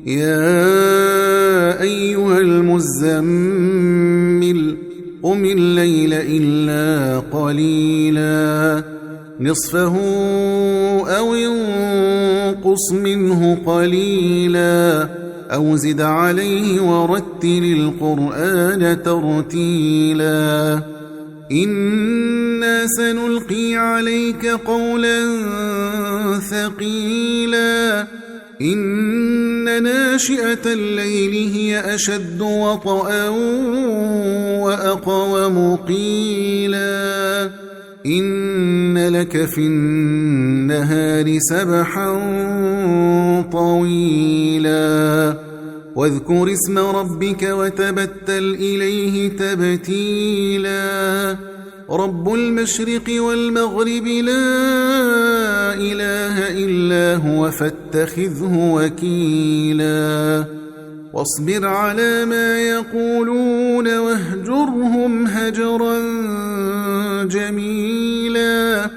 يا أيها المزمل قم الليل إلا قليلا نصفه أو انقص منه قليلا أو زد عليه ورتل القرآن ترتيلا إنا سنلقي عليك قولا ثقيلا إن ناشئة الليل هي أشد وطئا وأقوم قيلا إن لك في النهار سبحا طويلا واذكر اسم ربك وتبتل إليه تبتيلا رب المشرق والمغرب لا إله إلا هو فاتخذه وكيلا واصبر على ما يقولون واهجرهم هجرا جميلا